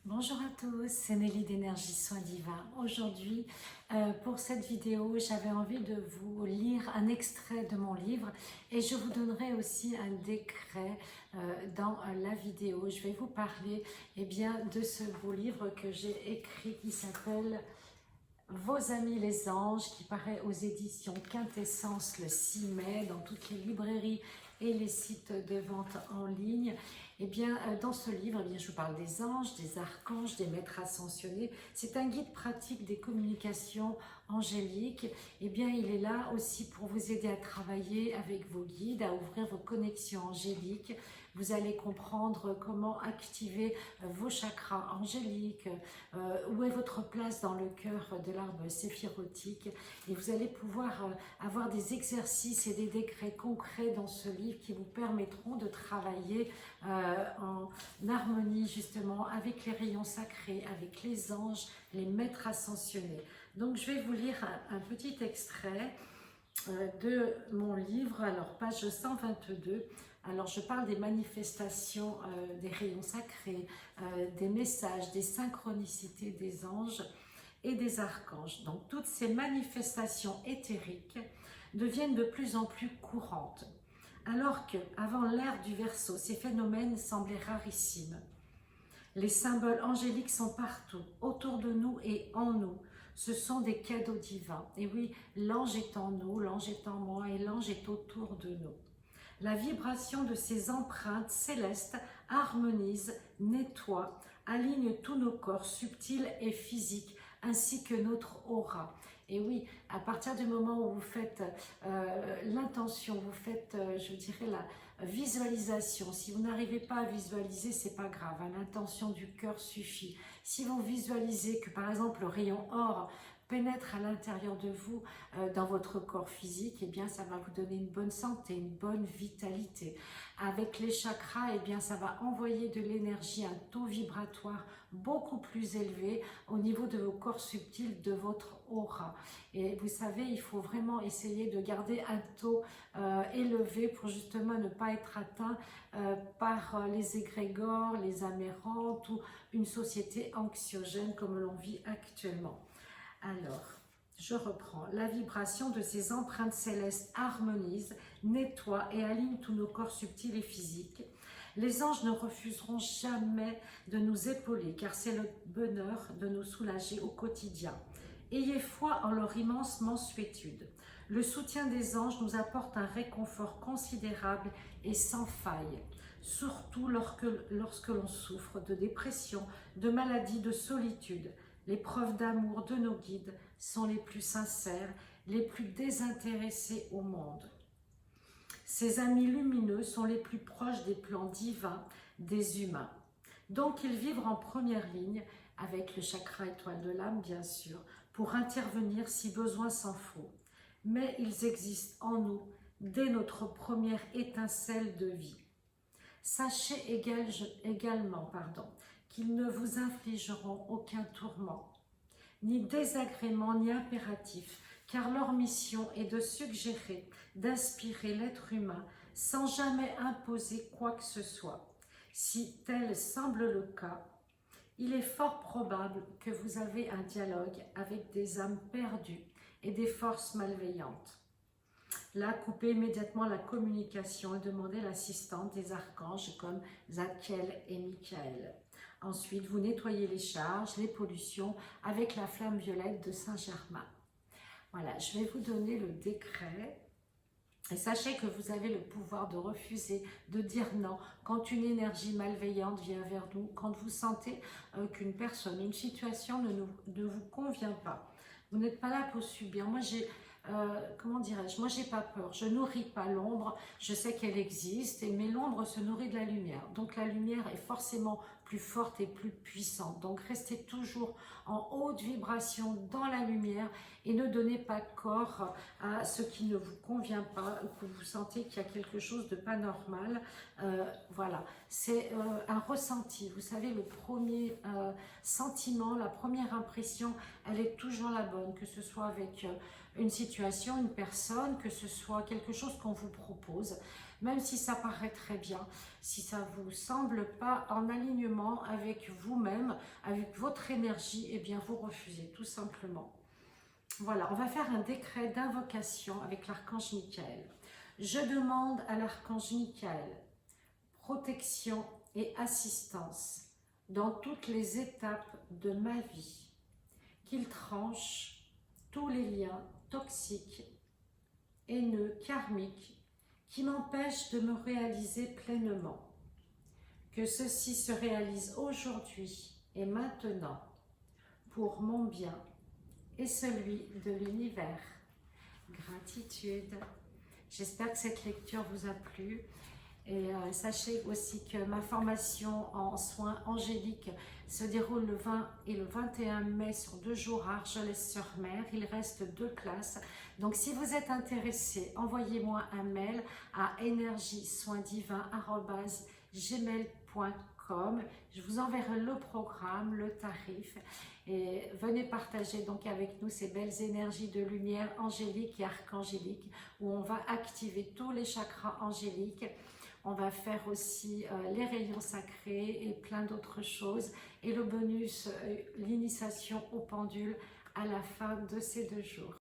Bonjour à tous, c'est Nelly d'Énergie Soins Divins. Aujourd'hui, pour cette vidéo, j'avais envie de vous lire un extrait de mon livre et je vous donnerai aussi un décret dans la vidéo. Je vais vous parler bien, de ce beau livre que j'ai écrit qui s'appelle Vos amis les anges, qui paraît aux éditions Quintessence le 6 mai dans toutes les librairies et les sites de vente en ligne. Dans ce livre, je vous parle des anges, des archanges, des maîtres ascensionnés. C'est un guide pratique des communications angéliques. Il est là aussi pour vous aider à travailler avec vos guides, à ouvrir vos connexions angéliques. Vous allez comprendre comment activer vos chakras angéliques, où est votre place dans le cœur de l'arbre séphirotique. Et vous allez pouvoir avoir des exercices et des décrets concrets dans ce livre qui vous permettront de travailler en harmonie justement avec les rayons sacrés, avec les anges, les maîtres ascensionnés. Donc je vais vous lire un petit extrait de mon livre, alors page 122. Alors je parle des manifestations des rayons sacrés, des messages, des synchronicités des anges et des archanges. Donc toutes ces manifestations éthériques deviennent de plus en plus courantes. Alors qu'avant l'ère du Verseau, ces phénomènes semblaient rarissimes. Les symboles angéliques sont partout, autour de nous et en nous. Ce sont des cadeaux divins. Et oui, l'ange est en nous, l'ange est en moi et l'ange est autour de nous. La vibration de ces empreintes célestes harmonise, nettoie, aligne tous nos corps subtils et physiques, ainsi que notre aura. Et oui, à partir du moment où vous faites l'intention, vous faites, je dirais, la visualisation. Si vous n'arrivez pas à visualiser, c'est pas grave, hein, l'intention du cœur suffit. Si vous visualisez que par exemple le rayon or pénètre à l'intérieur de vous, dans votre corps physique, ça va vous donner une bonne santé, une bonne vitalité. Avec les chakras, ça va envoyer de l'énergie, un taux vibratoire beaucoup plus élevé au niveau de vos corps subtils, de votre aura. Et vous savez, il faut vraiment essayer de garder un taux élevé pour justement ne pas être atteint par les égrégores, les amérantes ou une société anxiogène comme l'on vit actuellement. Alors, je reprends. La vibration de ces empreintes célestes harmonise, nettoie et aligne tous nos corps subtils et physiques. Les anges ne refuseront jamais de nous épauler, car c'est le bonheur de nous soulager au quotidien. Ayez foi en leur immense mansuétude. Le soutien des anges nous apporte un réconfort considérable et sans faille, surtout lorsque l'on souffre de dépression, de maladie, de solitude. Les preuves d'amour de nos guides sont les plus sincères, les plus désintéressés au monde. Ces amis lumineux sont les plus proches des plans divins des humains. Donc ils vivent en première ligne, avec le chakra étoile de l'âme bien sûr, pour intervenir si besoin s'en faut. Mais ils existent en nous dès notre première étincelle de vie. Sachez également qu'ils ne vous infligeront aucun tourment, ni désagrément, ni impératif, car leur mission est de suggérer, d'inspirer l'être humain sans jamais imposer quoi que ce soit. Si tel semble le cas, il est fort probable que vous avez un dialogue avec des âmes perdues et des forces malveillantes. Là, coupez immédiatement la communication et demandez l'assistance des archanges comme Zadkiel et Michael. Ensuite, vous nettoyez les charges, les pollutions avec la flamme violette de Saint-Germain. Voilà, je vais vous donner le décret. Et sachez que vous avez le pouvoir de refuser, de dire non quand une énergie malveillante vient vers nous, quand vous sentez qu'une personne, une situation ne vous convient pas. Vous n'êtes pas là pour subir. Moi, comment dirais-je, moi j'ai pas peur, je nourris pas l'ombre, je sais qu'elle existe, mais l'ombre se nourrit de la lumière, donc la lumière est forcément plus forte et plus puissante, donc restez toujours en haute vibration dans la lumière et ne donnez pas corps à ce qui ne vous convient pas, ou que vous sentez qu'il y a quelque chose de pas normal. Voilà, c'est un ressenti, vous savez, le premier sentiment, la première impression, elle est toujours la bonne, que ce soit avec une situation, une personne, que ce soit quelque chose qu'on vous propose. Même si ça paraît très bien, si ça ne vous semble pas en alignement avec vous-même, avec votre énergie, eh bien vous refusez tout simplement. Voilà, on va faire un décret d'invocation avec l'archange Michael. Je demande à l'archange Michael protection et assistance dans toutes les étapes de ma vie, qu'il tranche tous les liens toxiques, haineux, karmiques, qui m'empêchent de me réaliser pleinement. Que ceci se réalise aujourd'hui et maintenant pour mon bien et celui de l'univers. Gratitude. J'espère que cette lecture vous a plu. Et sachez aussi que ma formation en soins angéliques se déroule le 20 et le 21 mai sur 2 jours à Argelès-sur-Mer. Il reste 2 places. Donc si vous êtes intéressé, envoyez-moi un mail à energiesoindivin@gmail.com. Je vous enverrai le programme, le tarif. Et venez partager donc avec nous ces belles énergies de lumière angélique et archangélique où on va activer tous les chakras angéliques. On va faire aussi les rayons sacrés et plein d'autres choses. Et le bonus, l'initiation au pendule à la fin de ces 2 jours.